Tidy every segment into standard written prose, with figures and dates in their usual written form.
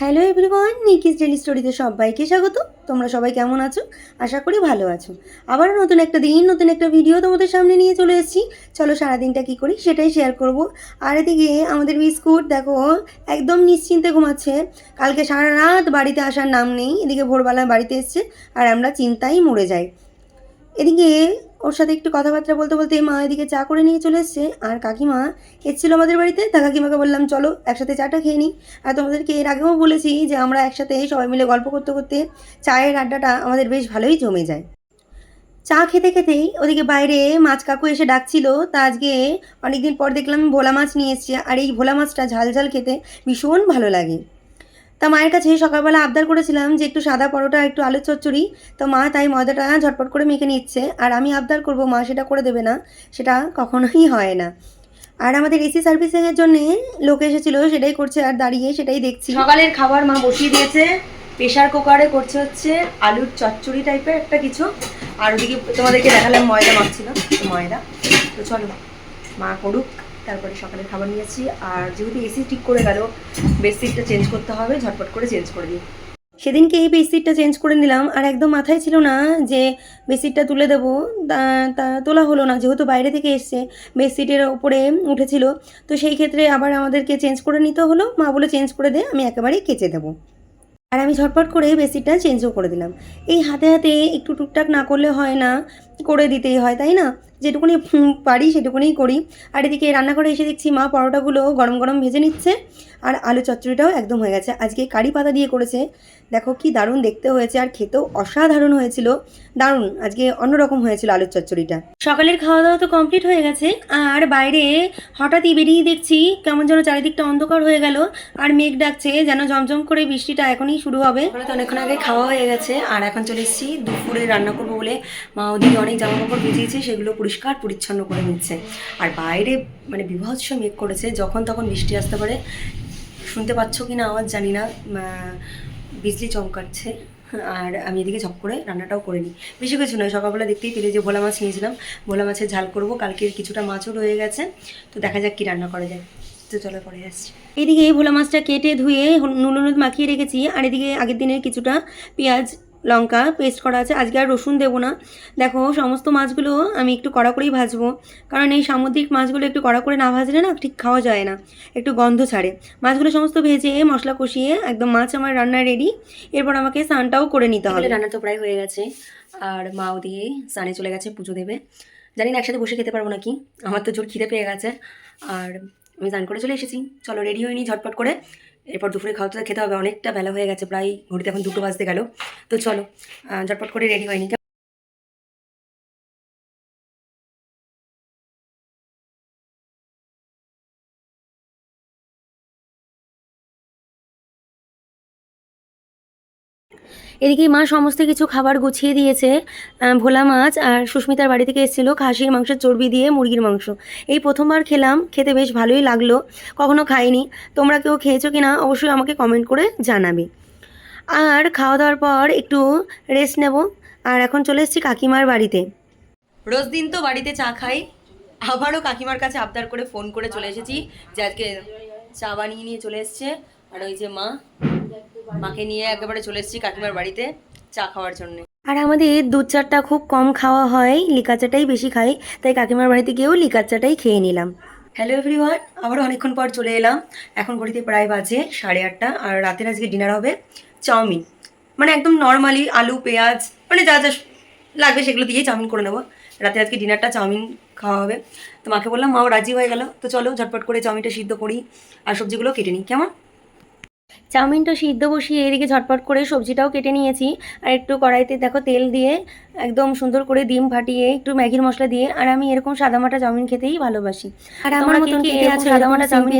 Hello everyone, নিকিস daily স্টোরিতে সবাইকে স্বাগত। তোমরা সবাই কেমন আছো? আশা করি ভালো আছো। আবারও নতুন একটা দিন, নতুন একটা ভিডিও তোমাদের সামনে নিয়ে চলে এসেছি। চলো সারাদিনটা কী করি সেটাই শেয়ার করব। আর এদিকে আমাদের বিস্কুট দেখো একদম নিশ্চিন্তে ঘুমাচ্ছে। কালকে সারা রাত বাড়িতে আসার নাম নেই, এদিকে ভোরবেলায় বাড়িতে এসছে আর আমরা চিন্তায় মরে যাই। এদিকে ওর সাথে একটু কথাবার্তা বলতে বলতে মা এদিকে চা করে নিয়ে চলে এসছে আর কাকিমা এসেছিলো আমাদের বাড়িতে। তা কাকিমাকে বললাম চলো একসাথে চাটা খেয়ে নিই। আর তোমাদেরকে এর আগেও বলেছি যে আমরা একসাথে সবাই মিলে গল্প করতে করতে চায়ের আড্ডাটা আমাদের বেশ ভালোই জমে যায়। চা খেতে খেতেই ওদিকে বাইরে মাছ কাকু এসে ডাকছিল। তা আজকে অনেকদিন পর দেখলাম ভোলা মাছ নিয়ে এসছে আর এই ভোলা মাছটা ঝাল ঝাল খেতে ভীষণ ভালো লাগে। তা মায়ের কাছে সকালবেলা আবদার করেছিলাম যে একটু সাদা পরোটা একটু আলুর চচ্চড়ি। তো মা তাই ময়দাটা ঝটপট করে মেখে নিচ্ছে আর আমি আবদার করব মা সেটা করে দেবে না, সেটা কখনোই হয় না। আর আমাদের এসি সার্ভিসিংয়ের জন্যে লোক এসেছিলো, সেটাই করছে আর দাঁড়িয়ে সেটাই দেখছি। সকালের খাবার মা বসিয়ে দিয়েছে, প্রেশার কুকারে করছে হচ্ছে আলুর চচ্চড়ি টাইপের একটা কিছু। আর ওদিকে তোমাদেরকে দেখালাম ময়দা মাখছিল, তো ময়দা। তো চলো মা করুক, তারপরে সকালে খাবার নিয়েছি। আর যেহেতু এসি ঠিক করে গেল, বেডশিটটা চেঞ্জ করতে হবে, ঝটপট করে চেঞ্জ করে দিই। সেদিনকে এই বেডশিটটা চেঞ্জ করে নিলাম আর একদম মাথায় ছিল না যে বেডশিটটা তুলে দেবো। তা তোলা হলো না, যেহেতু বাইরে থেকে এসছে বেডশিটের ওপরে উঠেছিল। তো সেই ক্ষেত্রে আবার আমাদেরকে চেঞ্জ করে নিতে হলো। মা বলে চেঞ্জ করে দে, আমি একেবারেই কেচে দেবো। আর আমি ঝটপট করে বেডশিটটা চেঞ্জও করে দিলাম। এই হাতে হাতে একটু টুকটাক না করলে হয় না, করে দিতেই হয়, তাই না? যেটুকুনি পারি সেটুকুনিই করি। আর এদিকে রান্নাঘরে এসে দেখছি মা পরোটাগুলো গরম গরম ভেজে নিচ্ছে আর আলু চচ্চড়িটাও একদম হয়ে গেছে। আজকে কারি পাতা দিয়ে করেছে, দেখো কি দারুণ দেখতে হয়েছে আর খেতেও অসাধারণ হয়েছিল। দারুণ, আজকে অন্যরকম হয়েছিল আলুর চচ্চড়িটা। সকালের খাওয়া দাওয়া তো কমপ্লিট হয়ে গেছে আর বাইরে হঠাৎই বেরিয়ে দেখছি কেমন যেন চারিদিকটা অন্ধকার হয়ে গেল আর মেঘ ডাকছে, যেন জমজম করে বৃষ্টিটা এখনই শুরু হবে। তো অনেকক্ষণ আগে খাওয়া হয়ে গেছে আর এখন চলে এসেছি দুপুরে রান্না করবো বলে। মা ওদিকে অনেক জামা কাপড় ভিজিয়েছে, সেগুলো পরিষ্কার পরিচ্ছন্ন করে নিচ্ছে। আর বাইরে মানে বিভৎস মেঘ করেছে, যখন তখন বৃষ্টি আসতে পারে। শুনতে পাচ্ছ কি না আওয়াজ জানি না, বিজলি চমকাচ্ছে। আর আমি এদিকে ঝপ করে রান্নাটাও করে নিই। বেশি কিছু নয়, সকালবেলা দেখতেই পেলে যে ভোলা মাছ নিয়েছিলাম, ভোলা মাছের ঝাল করব। কালকের কিছুটা মাছও রয়ে গেছে, তো দেখা যাক কী রান্না করা যায়। তো চলো পরে আসছি। এদিকে ভোলা মাছটা কেটে ধুয়ে নুন হলুদ মাখিয়ে রেখেছি আর এদিকে আগের দিনের কিছুটা পেঁয়াজ লঙ্কা পেস্ট করা আছে। আজকে আর রসুন দেবো না। দেখো সমস্ত মাছগুলো আমি একটু কড়া করেই ভাজবো, কারণ এই সামুদ্রিক মাছগুলো একটু কড়া করে না ভাজলে না ঠিক খাওয়া যায় না, একটু গন্ধ ছাড়ে। মাছগুলো সমস্ত ভেজে মশলা কষিয়ে একদম মাছ আমার রান্না রেডি। এরপর আমাকে স্নানটাও করে নিতে হবে। রান্না তো প্রায় হয়ে গেছে আর মাও দিয়ে স্নানে চলে গেছে পুজো দেবে। জানি না একসাথে বসে খেতে পারবো নাকি, আমার তো জোর খিদে পেয়ে গেছে। আর আমি স্নান করে চলে এসেছি, চলো রেডি হয়ে নিই ঝটপট করে। এরপর দুপুরে খাওয়াতে খেতে হবে, অনেকটা বেলা হয়ে গেছে, প্রায় ঘড়িতে এখন 2টো বাজতে গেল। তো চলো ঝটপট করে রেডি হয়নি। এদিকে মা সমস্ত কিছু খাবার গুছিয়ে দিয়েছে। ভোলা মাছ আর সুস্মিতার বাড়ি থেকে এসেছিলো খাসির মাংসের চর্বি দিয়ে মুরগির মাংস। এই প্রথমবার খেলাম, খেতে বেশ ভালোই লাগলো, কখনো খাইনি। তোমরা কেউ খেয়েছো কি না অবশ্যই আমাকে কমেন্ট করে জানাবে। আর খাওয়া দাওয়ার পর একটু রেস্ট নেব আর এখন চলে এসেছি কাকিমার বাড়িতে। রোজ দিন তো বাড়িতে চা খাই, আবারও কাকিমার কাছে আবদার করে ফোন করে চলে এসেছি যে আজকে চা বানিয়ে নিয়ে চলে এসছে। আর ওই যে মাকে নিয়ে একেবারে চলে এসেছি কাকিমার বাড়িতে চা খাওয়ার জন্য। আর আমাদের দুধ চাটা খুব কম খাওয়া হয়, লিকার চাটাই বেশি খাই, তাই কাকিমার বাড়িতে গিয়েও লিকার চাটাই খেয়ে নিলাম। হ্যালো এভরিওয়ান, আবারও অনেকক্ষণ পর চলে এলাম। এখন ঘড়িতে প্রায় বাজে 8:30 আর রাতের আজকে ডিনার হবে চাউমিন। মানে একদম নর্মালি আলু পেঁয়াজ মানে যা যা লাগবে সেগুলো দিয়েই চাউমিন করে নেবো। রাতে আজকে ডিনারটা চাউমিন খাওয়া হবে। তো মাকে বললাম, মাও রাজি হয়ে গেল। তো চলো ঝটপট করে চাউমিনটা সিদ্ধ করি আর সবজিগুলো কেটে নিই। কেমন? চাউমিনটা সিদ্ধ বসিয়ে এদিকে ঝটপট করে সবজিটাও কেটে নিয়েছি। আর একটু কড়াইতে দেখো তেল দিয়ে একদম সুন্দর করে ডিম ফাটিয়ে একটু ম্যাগির মশলা দিয়ে। আর আমি এরকম সাদামাটা চাউমিন খেতেই ভালোবাসি। আর আমার মতন কে আছে সাদামাটা চাউমিন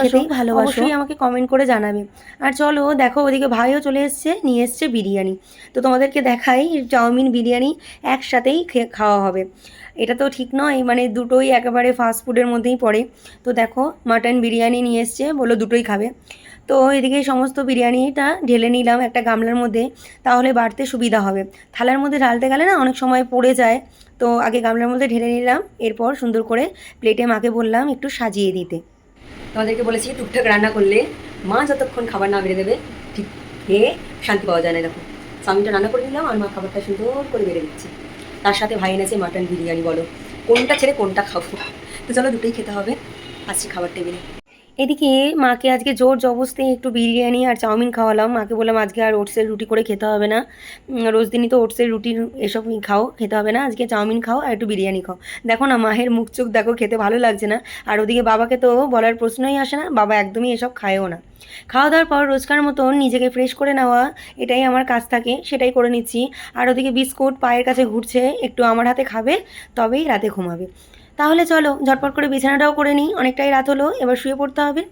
খেতেই ভালোবাসো অবশ্যই আমাকে কমেন্ট করে জানাবে। আর চলো দেখো ওদিকে ভাইও চলে এসছে, নিয়ে এসছে বিরিয়ানি। তো তোমাদেরকে দেখাই, চাউমিন বিরিয়ানি একসাথেই খাওয়া হবে। এটা তো ঠিক নয়, মানে দুটোই একেবারে ফাস্ট ফুডের মধ্যেই পড়ে। তো দেখো মাটন বিরিয়ানি নিয়ে এসছে, বললো দুটোই খাবে। তো এদিকে সমস্ত বিরিয়ানিটা ঢেলে নিলাম একটা গামলার মধ্যে, তাহলে বাড়তে সুবিধা হবে। থালার মধ্যে ঢালতে গেলে না অনেক সময় পড়ে যায়। তো আগে গামলার মধ্যে ঢেলে নিলাম, এরপর সুন্দর করে প্লেটে মাকে বললাম একটু সাজিয়ে দিতে। তোমাদেরকে বলেছি টুকটাক রান্না করলে মা যতক্ষণ খাবার না বেড়ে দেবে ঠিক খেয়ে শান্তি পাওয়া যায় না। দেখো চাউমিনটা রান্না করে দিলাম আর মা খাবারটা সুন্দর করে বেড়ে দিচ্ছে। তার সাথে ভাই এনেছে মাটন বিরিয়ানি। বলো কোনটা ছেড়ে কোনটা খাবো? তো চলো দুটোই খেতে হবে। আসছি খাবার টেবিলে। এদিকে মাকে আজকে জোর জবরদস্তি একটু বিরিয়ানি আর চাউমিন খাওয়ালাম। মাকে বললাম আজকে আর ওটসের রুটি করে খেতে হবে না, রোজ দিনই তো ওটসের রুটি এসব খাও, খেতে হবে না, আজকে চাউমিন খাও আর একটু বিরিয়ানি খাও। দেখো না মায়ের মুখ চোখ দেখো, খেতে ভালো লাগছে না। আর ওদিকে বাবাকে তো বলার প্রশ্নই আসে না, বাবা একদমই এসব খায়ও না। খাওয়া দাওয়ার পর রোজকার মতন নিজেকে ফ্রেশ করে নেওয়া, এটাই আমার কাজ থাকে, সেটাই করে নিচ্ছি। আর ওদিকে বিস্কুট পায়ের কাছে ঘুরছে, একটু আমার হাতে খাবে তবেই রাতে ঘুমাবে। তাহলে চলো ঝটপট করে বিছানাটাও করে নিই, অনেকটাই রাত হলো, এবার শুয়ে পড়তে হবে।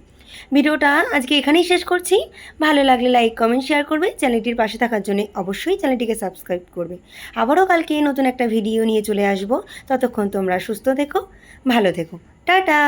ভিডিওটা আজকে এখানেই শেষ করছি। ভালো লাগলে লাইক কমেন্ট শেয়ার করবে, চ্যানেলটির পাশে থাকার জন্য অবশ্যই চ্যানেলটিকে সাবস্ক্রাইব করবে। আবারও কালকে নতুন একটা ভিডিও নিয়ে চলে আসবো। ততক্ষণ তোমরা সুস্থ থেকো, ভালো থেকো, টাটা।